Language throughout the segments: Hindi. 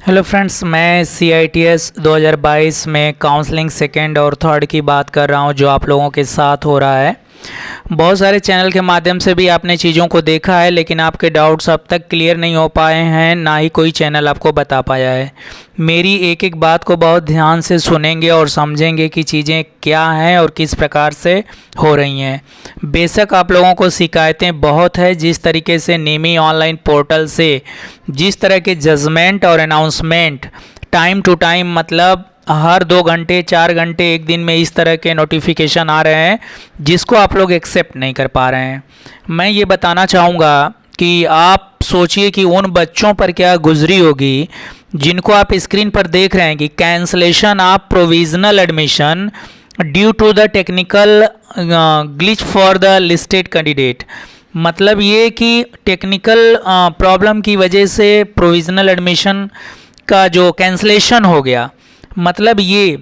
हेलो फ्रेंड्स, मैं CITS 2022 में काउंसलिंग सेकेंड और थर्ड की बात कर रहा हूं जो आप लोगों के साथ हो रहा है। बहुत सारे चैनल के माध्यम से भी आपने चीज़ों को देखा है, लेकिन आपके डाउट्स अब तक क्लियर नहीं हो पाए हैं, ना ही कोई चैनल आपको बता पाया है। मेरी एक एक बात को बहुत ध्यान से सुनेंगे और समझेंगे कि चीज़ें क्या हैं और किस प्रकार से हो रही हैं। बेशक आप लोगों को शिकायतें बहुत है, जिस तरीके से नेमी ऑनलाइन पोर्टल से जिस तरह के जजमेंट और अनाउंसमेंट टाइम टू टाइम, मतलब हर 2 घंटे 4 घंटे एक दिन में इस तरह के नोटिफिकेशन आ रहे हैं, जिसको आप लोग एक्सेप्ट नहीं कर पा रहे हैं। मैं ये बताना चाहूँगा कि आप सोचिए कि उन बच्चों पर क्या गुजरी होगी जिनको आप स्क्रीन पर देख रहे हैं कि cancellation of provisional admission due to the technical glitch for the listed candidate. मतलब ये कि टेक्निकल प्रॉब्लम की वजह से प्रोविजनल एडमिशन का जो कैंसलेशन हो गया, मतलब ये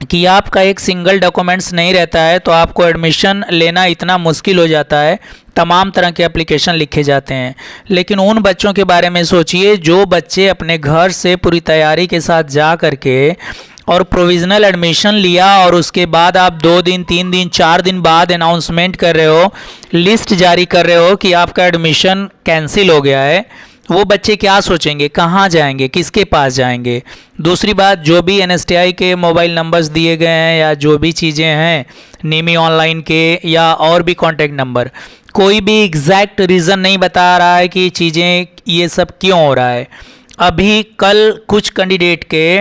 कि आपका एक सिंगल डॉक्यूमेंट्स नहीं रहता है तो आपको एडमिशन लेना इतना मुश्किल हो जाता है। तमाम तरह के एप्लीकेशन लिखे जाते हैं, लेकिन उन बच्चों के बारे में सोचिए जो बच्चे अपने घर से पूरी तैयारी के साथ जा करके और प्रोविज़नल एडमिशन लिया और उसके बाद आप 2 दिन 3 दिन 4 दिन बाद अनाउंसमेंट कर रहे हो, लिस्ट जारी कर रहे हो कि आपका एडमिशन कैंसिल हो गया है। वो बच्चे क्या सोचेंगे, कहाँ जाएंगे, किसके पास जाएंगे। दूसरी बात, जो भी NSTI के मोबाइल नंबर्स दिए गए हैं या जो भी चीज़ें हैं नेमी ऑनलाइन के या और भी कॉन्टैक्ट नंबर, कोई भी एग्जैक्ट रीज़न नहीं बता रहा है कि चीज़ें ये सब क्यों हो रहा है। अभी कल कुछ कैंडिडेट के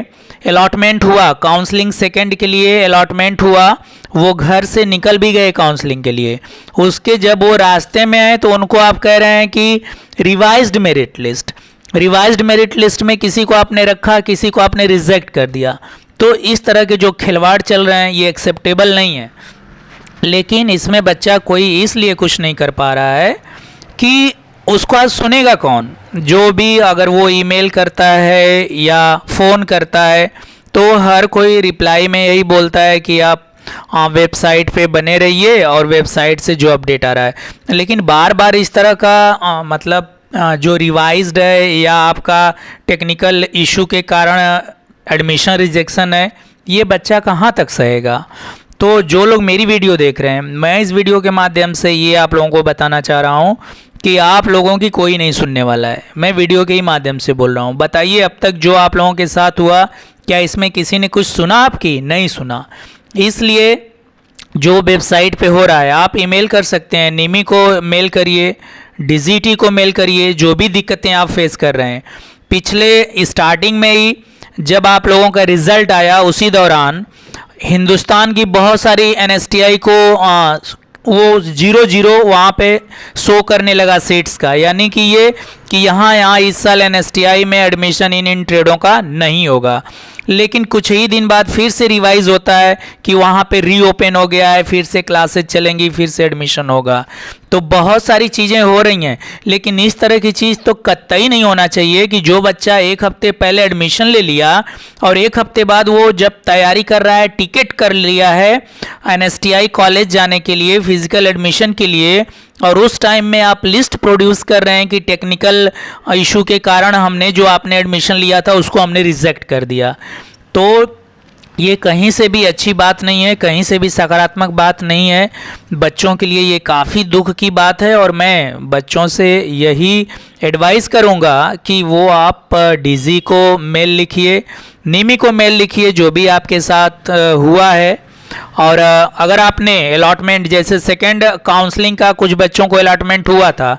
अलॉटमेंट हुआ, काउंसलिंग सेकंड के लिए अलॉटमेंट हुआ, वो घर से निकल भी गए काउंसलिंग के लिए। उसके जब वो रास्ते में आए तो उनको आप कह रहे हैं कि revised merit list, revised merit list में किसी को आपने रखा, किसी को आपने रिजेक्ट कर दिया। तो इस तरह के जो खिलवाड़ चल रहे हैं ये एक्सेप्टेबल नहीं है। लेकिन इसमें बच्चा कोई इसलिए कुछ नहीं कर पा रहा है कि उसको आज सुनेगा कौन। जो भी अगर वो ईमेल करता है या फ़ोन करता है तो हर कोई रिप्लाई में यही बोलता है कि आप वेबसाइट पे बने रहिए और वेबसाइट से जो अपडेट आ रहा है। लेकिन बार बार इस तरह का जो रिवाइज्ड है या आपका टेक्निकल इशू के कारण एडमिशन रिजेक्शन है, ये बच्चा कहाँ तक सहेगा। तो जो लोग मेरी वीडियो देख रहे हैं, मैं इस वीडियो के माध्यम से ये आप लोगों को बताना चाह रहा हूँ कि आप लोगों की कोई नहीं सुनने वाला है। मैं वीडियो के ही माध्यम से बोल रहा हूँ। बताइए अब तक जो आप लोगों के साथ हुआ, क्या इसमें किसी ने कुछ सुना आपकी? नहीं सुना। इसलिए जो वेबसाइट पे हो रहा है, आप ईमेल कर सकते हैं, नेमी को मेल करिए, DGT को मेल करिए, जो भी दिक्कतें आप फेस कर रहे हैं। पिछले स्टार्टिंग में ही जब आप लोगों का रिज़ल्ट आया, उसी दौरान हिंदुस्तान की बहुत सारी NSTI को वो 0-0 वहाँ पे शो करने लगा सीट्स का, यानी कि ये कि यहाँ इस साल NSTI में एडमिशन इन ट्रेडों का नहीं होगा। लेकिन कुछ ही दिन बाद फिर से रिवाइज होता है कि वहाँ पे रीओपन हो गया है, फिर से क्लासेज चलेंगी, फिर से एडमिशन होगा। तो बहुत सारी चीज़ें हो रही हैं, लेकिन इस तरह की चीज़ तो कतई नहीं होना चाहिए कि जो बच्चा 1 हफ्ते पहले एडमिशन ले लिया और 1 हफ्ते बाद वो जब तैयारी कर रहा है, टिकट कर लिया है NSTI कॉलेज जाने के लिए, फिजिकल एडमिशन के लिए, और उस टाइम में आप लिस्ट प्रोड्यूस कर रहे हैं कि टेक्निकल इशू के कारण हमने जो आपने एडमिशन लिया था उसको हमने रिजेक्ट कर दिया। तो ये कहीं से भी अच्छी बात नहीं है, कहीं से भी सकारात्मक बात नहीं है। बच्चों के लिए ये काफ़ी दुख की बात है और मैं बच्चों से यही एडवाइस करूँगा कि वो आप DG को मेल लिखिए, नेमी को मेल लिखिए, जो भी आपके साथ हुआ है। और अगर आपने अलॉटमेंट, जैसे सेकंड काउंसलिंग का कुछ बच्चों को अलॉटमेंट हुआ था,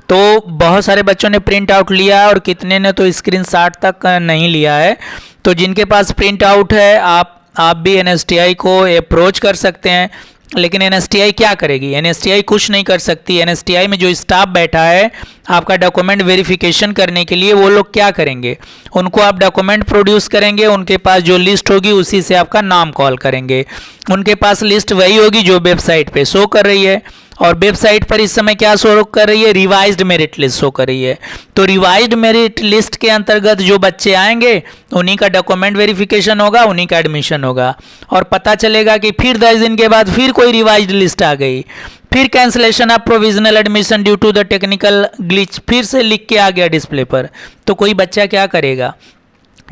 तो बहुत सारे बच्चों ने प्रिंट आउट लिया और कितने ने तो स्क्रीनशॉट तक नहीं लिया है। तो जिनके पास प्रिंट आउट है, आप भी NSTI को अप्रोच कर सकते हैं। लेकिन NSTI क्या करेगी? NSTI कुछ नहीं कर सकती। NSTI में जो स्टाफ बैठा है आपका डॉक्यूमेंट वेरिफिकेशन करने के लिए, वो लोग क्या करेंगे? उनको आप डॉक्यूमेंट प्रोड्यूस करेंगे, उनके पास जो लिस्ट होगी उसी से आपका नाम कॉल करेंगे। उनके पास लिस्ट वही होगी जो वेबसाइट पे शो कर रही है, और वेबसाइट पर इस समय क्या शो कर रही है? रिवाइज्ड मेरिट लिस्ट शो कर रही है। तो रिवाइज्ड मेरिट लिस्ट के अंतर्गत जो बच्चे आएंगे उन्हीं का डॉक्यूमेंट वेरिफिकेशन होगा, उन्हीं का एडमिशन होगा। और पता चलेगा कि फिर 10 दिन के बाद फिर कोई रिवाइज्ड लिस्ट आ गई, फिर cancellation of provisional admission due to the technical glitch फिर से लिख के आ गया डिस्प्ले पर। तो कोई बच्चा क्या करेगा?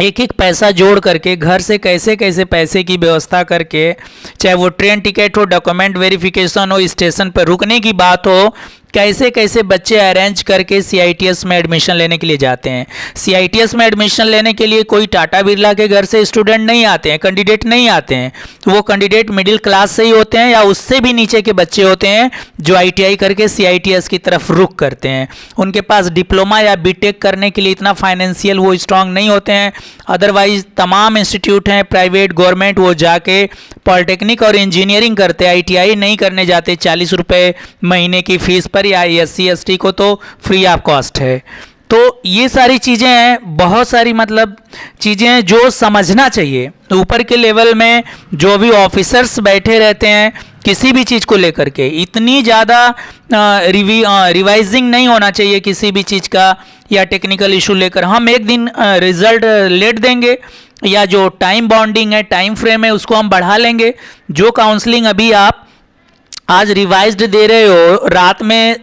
एक एक पैसा जोड़ करके घर से कैसे कैसे पैसे की व्यवस्था करके, चाहे वो ट्रेन टिकट हो, डॉक्यूमेंट वेरिफिकेशन हो, स्टेशन पर रुकने की बात हो, कैसे कैसे बच्चे अरेंज करके सीआईटीएस में एडमिशन लेने के लिए जाते हैं। सीआईटीएस में एडमिशन लेने के लिए कोई टाटा बिरला के घर से स्टूडेंट नहीं आते हैं, कैंडिडेट नहीं आते हैं। तो वो कैंडिडेट मिडिल क्लास से ही होते हैं या उससे भी नीचे के बच्चे होते हैं जो आईटीआई करके सीआईटीएस की तरफ रुख करते हैं। उनके पास डिप्लोमा या बीटेक करने के लिए इतना फाइनेंशियल वो स्ट्रांग नहीं होते हैं। अदरवाइज तमाम इंस्टीट्यूट हैं प्राइवेट गवर्नमेंट, वो जाके पॉलिटेक्निक और इंजीनियरिंग करते हैं, आईटीआई नहीं करने जाते। 40 रुपये महीने की फीस पर, या एससी एसटी को तो फ्री ऑफ कॉस्ट है। तो ये सारी चीज़ें हैं, बहुत सारी मतलब चीज़ें हैं जो समझना चाहिए। तो ऊपर के लेवल में जो भी ऑफिसर्स बैठे रहते हैं किसी भी चीज़ को लेकर के, इतनी ज़्यादा रिवाइजिंग नहीं होना चाहिए किसी भी चीज़ का, या टेक्निकल इशू लेकर हम एक दिन रिजल्ट लेट देंगे, या जो टाइम बाउंडिंग है, टाइम फ्रेम है, उसको हम बढ़ा लेंगे। जो काउंसलिंग अभी आप आज रिवाइज्ड दे रहे हो, रात में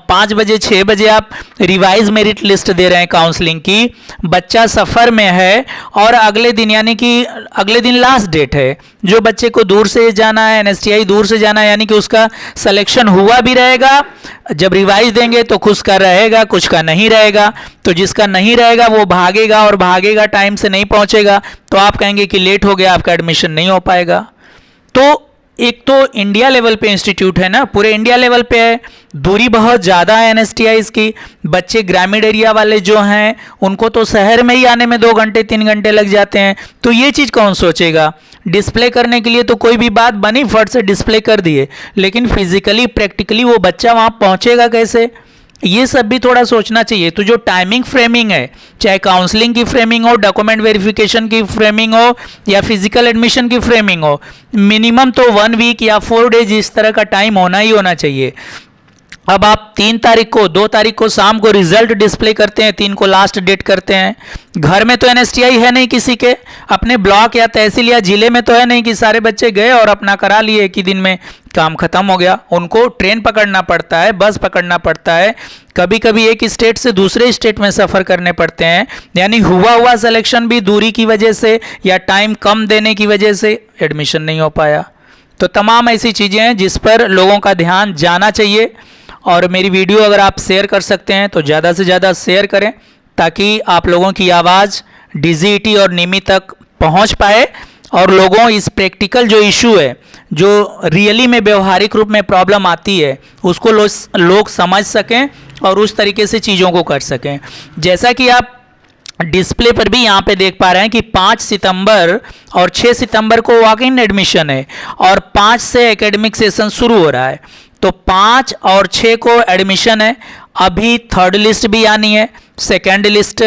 5 बजे 6 बजे आप रिवाइज मेरिट लिस्ट दे रहे हैं काउंसलिंग की, बच्चा सफ़र में है और अगले दिन यानी कि अगले दिन लास्ट डेट है, जो बच्चे को दूर से जाना है, एनएसटीआई दूर से जाना है, यानी कि उसका सिलेक्शन हुआ भी रहेगा। जब रिवाइज देंगे तो कुछ का रहेगा, कुछ का नहीं रहेगा। तो जिसका नहीं रहेगा वो भागेगा, और भागेगा टाइम से नहीं पहुंचेगा, तो आप कहेंगे कि लेट हो गया, आपका एडमिशन नहीं हो पाएगा। तो एक तो इंडिया लेवल पे इंस्टीट्यूट है ना, पूरे इंडिया लेवल पे है, दूरी बहुत ज़्यादा है एनएसटीआई की। बच्चे ग्रामीण एरिया वाले जो हैं उनको तो शहर में ही आने में 2 घंटे 3 घंटे लग जाते हैं। तो ये चीज़ कौन सोचेगा? डिस्प्ले करने के लिए तो कोई भी बात बनी, फट से डिस्प्ले कर दिए, लेकिन फिजिकली प्रैक्टिकली वो बच्चा वहाँ पहुँचेगा कैसे? ये सब भी थोड़ा सोचना चाहिए। तो जो टाइमिंग फ्रेमिंग है, चाहे काउंसलिंग की फ्रेमिंग हो, डॉक्यूमेंट वेरिफिकेशन की फ्रेमिंग हो, या फिजिकल एडमिशन की फ्रेमिंग हो, मिनिमम तो 1 वीक या 4 डेज इस तरह का टाइम होना ही होना चाहिए। अब आप 3 तारीख को 2 तारीख को शाम को रिजल्ट डिस्प्ले करते हैं, 3 को लास्ट डेट करते हैं। घर में तो एनएसटीआई है नहीं किसी के, अपने ब्लॉक या तहसील या जिले में तो है नहीं कि सारे बच्चे गए और अपना करा लिए एक ही दिन में काम खत्म हो गया। उनको ट्रेन पकड़ना पड़ता है, बस पकड़ना पड़ता है, कभी कभी एक स्टेट से दूसरे स्टेट में सफ़र करने पड़ते हैं। यानी हुआ सिलेक्शन भी दूरी की वजह से या टाइम कम देने की वजह से एडमिशन नहीं हो पाया। तो तमाम ऐसी चीज़ें हैं जिस पर लोगों का ध्यान जाना चाहिए। और मेरी वीडियो अगर आप शेयर कर सकते हैं तो ज़्यादा से ज़्यादा शेयर करें, ताकि आप लोगों की आवाज़ डीजीईटी और निमी तक पहुंच पाए, और लोगों इस प्रैक्टिकल जो इशू है, जो रियली में व्यवहारिक रूप में प्रॉब्लम आती है, उसको लोग समझ सकें और उस तरीके से चीज़ों को कर सकें। जैसा कि आप डिस्प्ले पर भी यहाँ पे देख पा रहे हैं कि 5 सितंबर और 6 सितंबर को वॉक इन एडमिशन है, और 5 से एकेडमिक सेशन शुरू हो रहा है। तो 5 और 6 को एडमिशन है। अभी 3rd लिस्ट भी आनी है, 2nd लिस्ट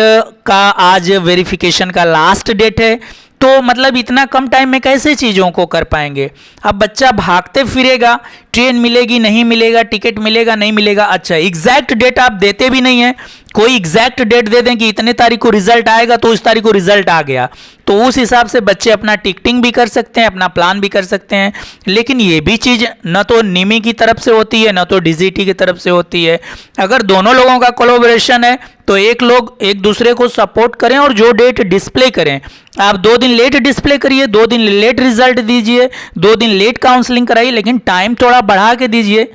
का आज वेरिफिकेशन का लास्ट डेट है। तो मतलब इतना कम टाइम में कैसे चीज़ों को कर पाएंगे? अब बच्चा भागते फिरेगा, ट्रेन मिलेगी नहीं मिलेगा, टिकट मिलेगा नहीं मिलेगा। अच्छा, एग्जैक्ट डेट आप देते भी नहीं है। कोई एग्जैक्ट डेट दे दें कि इतने तारीख को रिजल्ट आएगा, तो उस तारीख को रिजल्ट आ गया, तो उस हिसाब से बच्चे अपना टिकटिंग भी कर सकते हैं, अपना प्लान भी कर सकते हैं। लेकिन ये भी चीज़ न तो निमी की तरफ से होती है, न तो डीजीटी की तरफ से होती है। अगर दोनों लोगों का कोलैबोरेशन है तो एक लोग एक दूसरे को सपोर्ट करें और जो डेट डिस्प्ले करें। आप 2 दिन लेट डिस्प्ले करिए, 2 दिन लेट रिजल्ट दीजिए, 2 दिन लेट काउंसलिंग कराइए, लेकिन टाइम थोड़ा बढ़ा के दीजिए।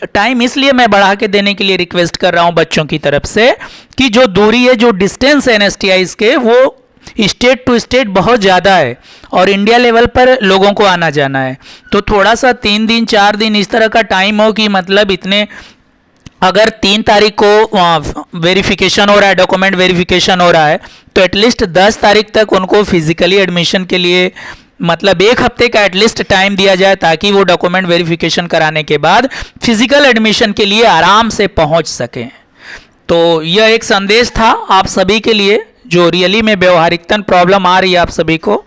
टाइम इसलिए मैं बढ़ा के देने के लिए रिक्वेस्ट कर रहा हूं बच्चों की तरफ से कि जो दूरी है, जो डिस्टेंस है एनएसटीआईज के, वो स्टेट टू स्टेट बहुत ज़्यादा है और इंडिया लेवल पर लोगों को आना जाना है। तो थोड़ा सा 3 दिन 4 दिन इस तरह का टाइम हो कि मतलब इतने, अगर 3 तारीख को वेरिफिकेशन हो रहा है, डॉक्यूमेंट वेरिफिकेशन हो रहा है, तो एटलीस्ट 10 तारीख तक उनको फिजिकली एडमिशन के लिए मतलब 1 हफ्ते का एटलीस्ट टाइम दिया जाए, ताकि वो डॉक्यूमेंट वेरिफिकेशन कराने के बाद फिजिकल एडमिशन के लिए आराम से पहुंच सकें। तो यह एक संदेश था आप सभी के लिए, जो रियली में व्यवहारिकतन प्रॉब्लम आ रही है आप सभी को।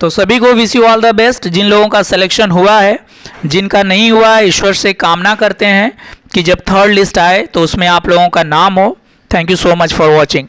तो सभी को wish you all the best. जिन लोगों का सिलेक्शन हुआ है, जिनका नहीं हुआ है, ईश्वर से कामना करते हैं कि जब 3rd लिस्ट आए तो उसमें आप लोगों का नाम हो। Thank you so much for watching.